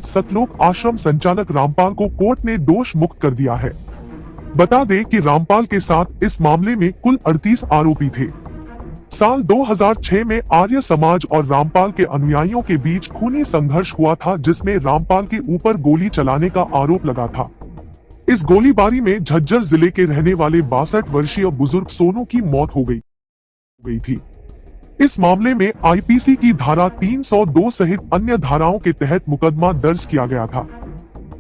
सतलोक आश्रम संचालक रामपाल को कोर्ट ने दोष मुक्त कर दिया है। बता दें कि रामपाल के साथ इस मामले में कुल 38 आरोपी थे। साल 2006 में आर्य समाज और रामपाल के अनुयायियों के बीच खूनी संघर्ष हुआ था, जिसमें रामपाल के ऊपर गोली चलाने का आरोप लगा था। इस गोलीबारी में झज्जर जिले के रहने वाले 62 वर्षीय बुजुर्ग सोनू की मौत हो गई थी। इस मामले में आईपीसी की धारा 302 सहित अन्य धाराओं के तहत मुकदमा दर्ज किया गया था।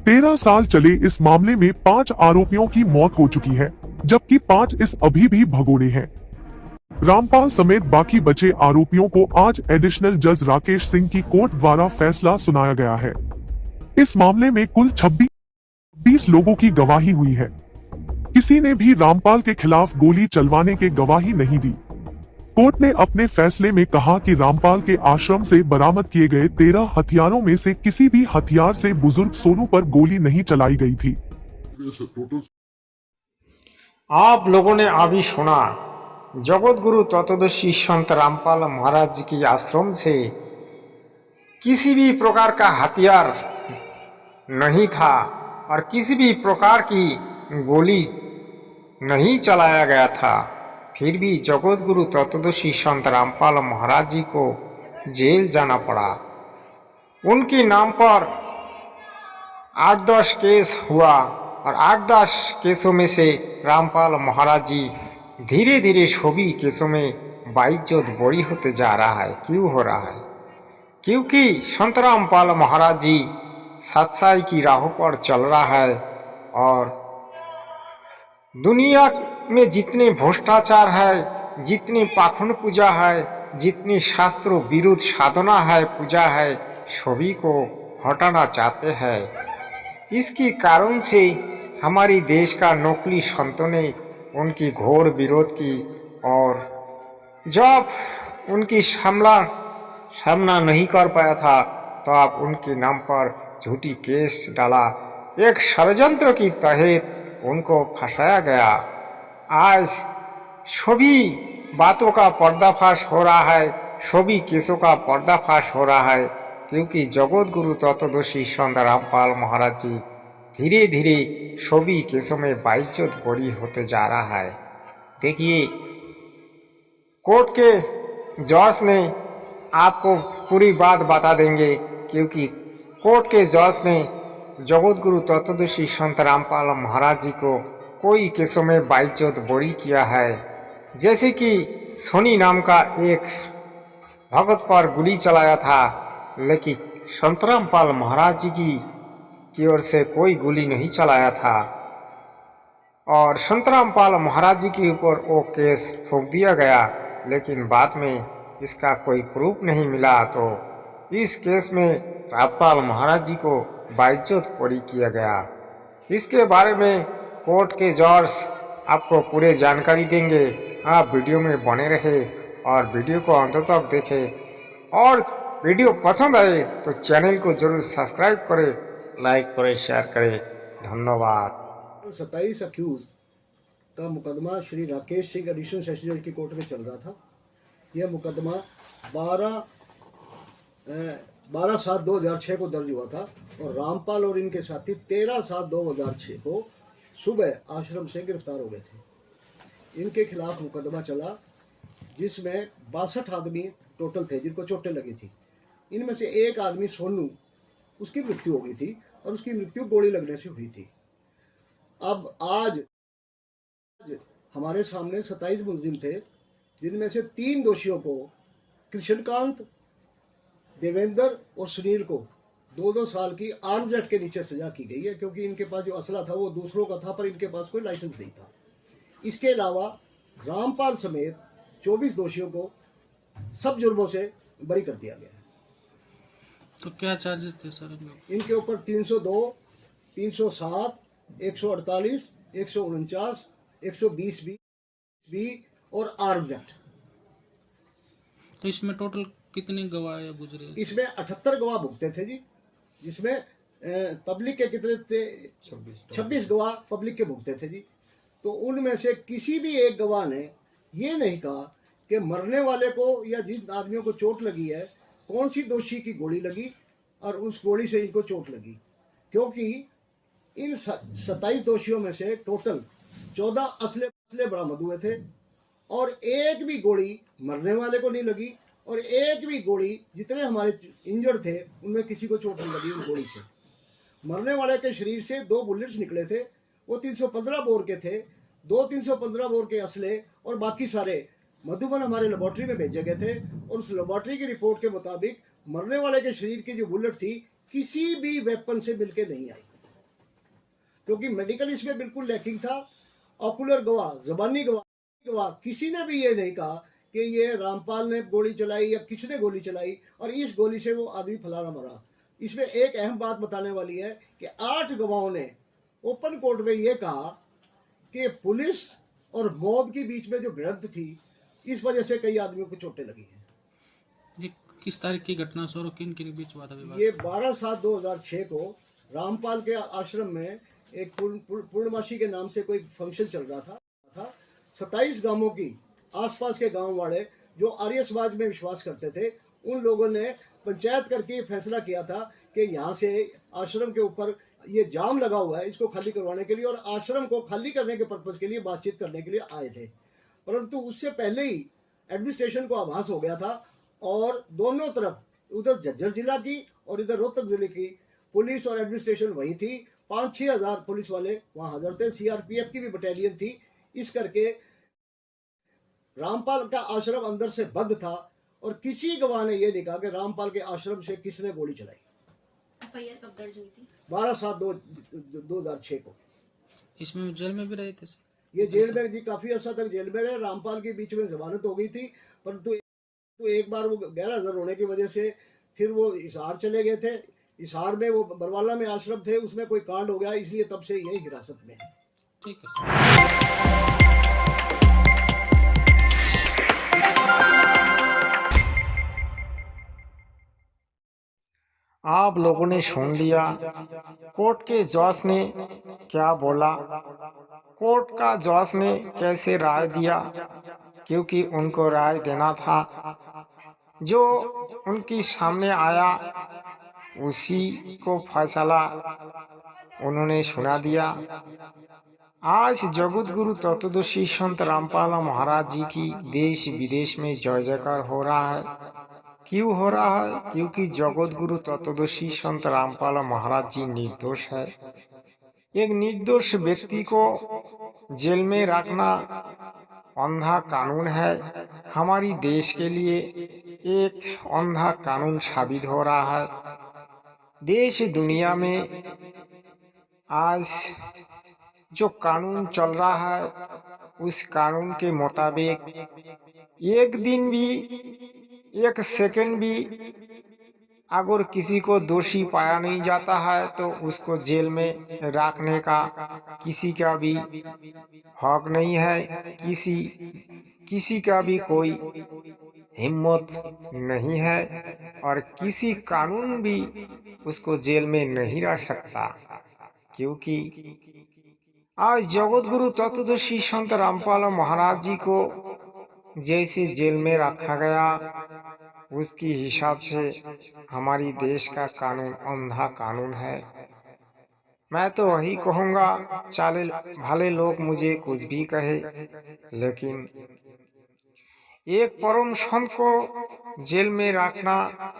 13 साल चले इस मामले में 5 आरोपियों की मौत हो चुकी है, जबकि 5 इस अभी भी भगोड़े हैं। रामपाल समेत बाकी बचे आरोपियों को आज एडिशनल जज राकेश सिंह की कोर्ट द्वारा फैसला सुनाया गया है। इस मामले में कुल 26 लोगों की गवाही हुई है। किसी ने भी रामपाल के खिलाफ गोली चलवाने के गवाही नहीं दी। कोर्ट ने अपने फैसले में कहा कि रामपाल के आश्रम से बरामद किए गए 13 हथियारों में से किसी भी हथियार से बुजुर्ग सोनू पर गोली नहीं चलाई गई थी। आप लोगों ने अभी सुना जगत गुरु तत्वदर्शी संत रामपाल महाराज जी के आश्रम से किसी भी प्रकार का हथियार नहीं था और किसी भी प्रकार की गोली नहीं चलाया गया था। फिर भी जगत गुरु तत्वदर्शी संत रामपाल महाराज जी को जेल जाना पड़ा। उनके नाम पर 8-10 केस हुआ और 8-10 केसों में से रामपाल महाराज जी धीरे धीरे सभी केसों में बाइज्जत बड़ी होते जा रहा है। क्यों हो रहा है? क्योंकि संत रामपाल महाराज जी सच्चाई की राहों पर चल रहा है और दुनिया में जितने भ्रष्टाचार है, जितनी पाखंड पूजा है, जितनी शास्त्रों विरुद्ध साधना है, पूजा है, सभी को हटाना चाहते हैं। इसके कारण से हमारी देश का नकली संतों ने उनकी घोर विरोध की और जब उनकी सामना नहीं कर पाया था तो आप उनके नाम पर झूठी केस डाला। एक षड्यंत्र की तहत उनको फंसाया गया। आज सभी बातों का पर्दाफाश हो रहा है, सभी केसों का पर्दाफाश हो रहा है, क्योंकि जगत गुरु तत्वदर्शी संत रामपाल महाराज जी धीरे धीरे सभी केसों में बाइज्जत बड़ी होते जा रहा है। देखिए, कोर्ट के जज ने आपको पूरी बात बता देंगे, क्योंकि कोर्ट के जज ने जगत गुरु तत्वदर्शी संत रामपाल महाराज जी को कोई केसों में बाइज्जत बरी किया है। जैसे कि सोनी नाम का एक भगत पर गोली चलाया था, लेकिन संत रामपाल महाराज जी की ओर से कोई गोली नहीं चलाया था और संत रामपाल महाराज जी के ऊपर वो केस ठोक दिया गया। लेकिन बाद में इसका कोई प्रूफ नहीं मिला, तो इस केस में रामपाल महाराज जी को बाइज्जत बरी किया गया। इसके बारे में कोर्ट के जज आपको पूरे जानकारी देंगे। आप वीडियो में बने रहे और वीडियो को अंत तक देखें और वीडियो पसंद आए तो चैनल को जरूर सब्सक्राइब करें, लाइक करें, शेयर करें। धन्यवाद। 27 अक्यूज का मुकदमा श्री राकेश सिंह एडिशनल सेशन जज की कोर्ट में चल रहा था। यह मुकदमा 12/7/2006 को दर्ज हुआ था और रामपाल और इनके साथी 13/7/2006 को सुबह आश्रम से गिरफ्तार हो गए थे। इनके खिलाफ मुकदमा चला, जिसमें 62 आदमी टोटल थे जिनको चोटें लगी थी। इनमें से एक आदमी सोनू, उसकी मृत्यु हो गई थी और उसकी मृत्यु गोली लगने से हुई थी। अब आज हमारे सामने 27 मुलजिम थे, जिनमें से 3 दोषियों को, कृष्णकांत, देवेंद्र और सुनील को 2-2 साल की आर्मजेट के नीचे सजा की गई है, क्योंकि इनके पास जो असला था वो दूसरों का था, पर इनके पास कोई लाइसेंस नहीं था। इसके अलावा रामपाल समेत 24 दोषियों को सब जुर्मों से बरी कर दिया गया है। तो क्या चार्जेस थे सर? इनके ऊपर 302, 307, 148, 149, 120 और आर्मजेट। तो इसमें टोटल कितने गवाह गुजरे? इसमें 78 गवाह भुगते थे जी, जिसमें पब्लिक के कितने थे? 26 गवाह पब्लिक के भुगते थे जी। तो उनमें से किसी भी एक गवाह ने ये नहीं कहा कि मरने वाले को या जिन आदमियों को चोट लगी है कौन सी दोषी की गोली लगी और उस गोली से इनको चोट लगी, क्योंकि इन 27 दोषियों में से टोटल 14 असले बरामद हुए थे और एक भी गोली मरने वाले को नहीं लगी और एक भी गोली, जितने हमारे इंजर्ड थे उनमें किसी को चोट नहीं लगी उन गोली से। मरने वाले के शरीर से 2 बुलेट्स निकले थे, वो 315 बोर के थे, 315 बोर के असले और बाकी सारे मधुबन हमारे लेबोरेटरी में भेजे गए थे और उस लेबोरेटरी की रिपोर्ट के मुताबिक मरने वाले के शरीर की जो बुलेट थी किसी भी वेपन से मिलके नहीं आई, क्योंकि मेडिकल इसमें बिल्कुल लैकिंग था। ऑकुलर गवाह, जबानी गवाह किसी ने भी ये नहीं कहा कि ये रामपाल ने गोली चलाई या किसने गोली चलाई और इस गोली से वो आदमी फलाना मरा। इसमें एक अहम बात बताने वाली है कि 8 गवाहों ने ओपन कोर्ट में ये कहा कि पुलिस और मॉब के बीच में जो भिड़ंत थी इस वजह से कई आदमियों को चोटें लगी हैं। ये किस तारीख की घटना सर और किन के बीच हुआ था विवाद? ये 12/7/2006 को रामपाल के आश्रम में एक पूर्णमासी के नाम से कोई फंक्शन चल रहा था। 27 गांवों की आसपास के गांव वाले जो आर्य समाज में विश्वास करते थे उन लोगों ने पंचायत करके फैसला किया था कि यहाँ से आश्रम के ऊपर ये जाम लगा हुआ है, इसको खाली करवाने के लिए और आश्रम को खाली करने के पर्पज के लिए बातचीत करने के लिए आए थे। परंतु उससे पहले ही एडमिनिस्ट्रेशन को आभास हो गया था और दोनों तरफ, उधर झज्जर जिला की और इधर रोहतक जिले की पुलिस और एडमिनिस्ट्रेशन वही थी। 5-6 हजार पुलिस वाले वहां हाजिर थे, सीआरपीएफ की भी बटालियन थी। इस करके रामपाल का आश्रम अंदर से बंद था और किसी गवाह ने यह नहीं कहा कि रामपाल के आश्रम से किसने गोली चलाई। एफआईआर कब दर्ज हुई थी? 12/7/2006 को। इसमें जेल में भी रहे थे सर? ये जेल में जी काफी अर्सा तक जेल में रहे। रामपाल के बीच में जमानत हो गई थी, परंतु एक बार वो गैर हाजिर होने की वजह से फिर वो हिसार चले गए थे। हिसार में वो बरवाला में आश्रम थे, उसमें कोई कांड हो गया, इसलिए तब से यही हिरासत में है। ठीक है सर। आप लोगों ने सुन लिया कोर्ट के जज ने क्या बोला, कोर्ट का जज ने कैसे राय दिया, क्योंकि उनको राय देना था। जो उनकी सामने आया उसी को फैसला उन्होंने सुना दिया। आज जगत गुरु तत्वदर्शी संत रामपाल महाराज जी की देश विदेश में जय जयकार हो रहा है। क्यों हो रहा है? क्योंकि जगत गुरु तत्वदर्शी संत रामपाल महाराज जी निर्दोष है। एक निर्दोष व्यक्ति को जेल में रखना अंधा कानून है। हमारी देश के लिए एक अंधा कानून साबित हो रहा है। देश दुनिया में आज जो कानून चल रहा है उस कानून के मुताबिक एक दिन भी, एक सेकंड भी अगर किसी को दोषी पाया नहीं जाता है तो उसको जेल में रखने का किसी का भी हक नहीं है। किसी का भी कोई हिम्मत नहीं है और किसी कानून भी उसको जेल में नहीं रख सकता। क्योंकि आज जगत गुरु तत्वदर्शी संत रामपाल महाराज जी को जैसे जेल में रखा गया उसकी हिसाब से हमारी देश का कानून अंधा कानून है। मैं तो वही कहूँगा, चाले भले लोग मुझे कुछ भी कहे, लेकिन एक परम संत को जेल में रखना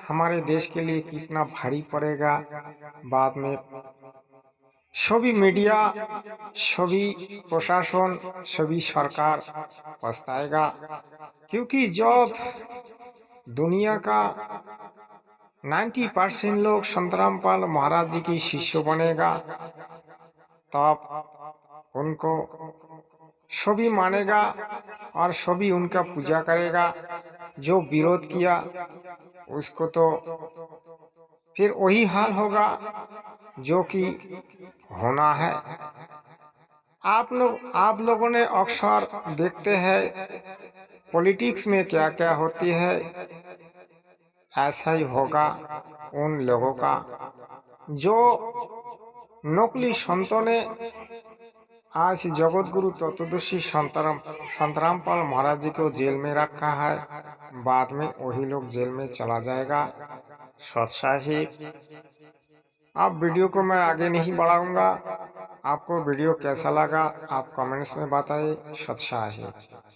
हमारे देश के लिए कितना भारी पड़ेगा बाद में सभी मीडिया, सभी प्रशासन, सभी सरकार पछताएगा। क्योंकि जब दुनिया का 90% लोग संत रामपाल महाराज जी की शिष्य बनेगा तब उनको सभी मानेगा और सभी उनका पूजा करेगा। जो विरोध किया उसको तो फिर वही हाल होगा जो कि होना है। आप लोगों ने अक्सर देखते हैं पॉलिटिक्स में क्या क्या होती है, ऐसा ही होगा उन लोगों का जो नकली संतों ने आज जगत गुरु तत्वदर्शी संतराम पाल महाराज जी को जेल में रखा है। बाद में वही लोग जेल में चला जाएगा। सत साहिब, आप वीडियो को मैं आगे नहीं बढ़ाऊंगा। आपको वीडियो कैसा लगा आप कमेंट्स में बताइए। सत साहिब।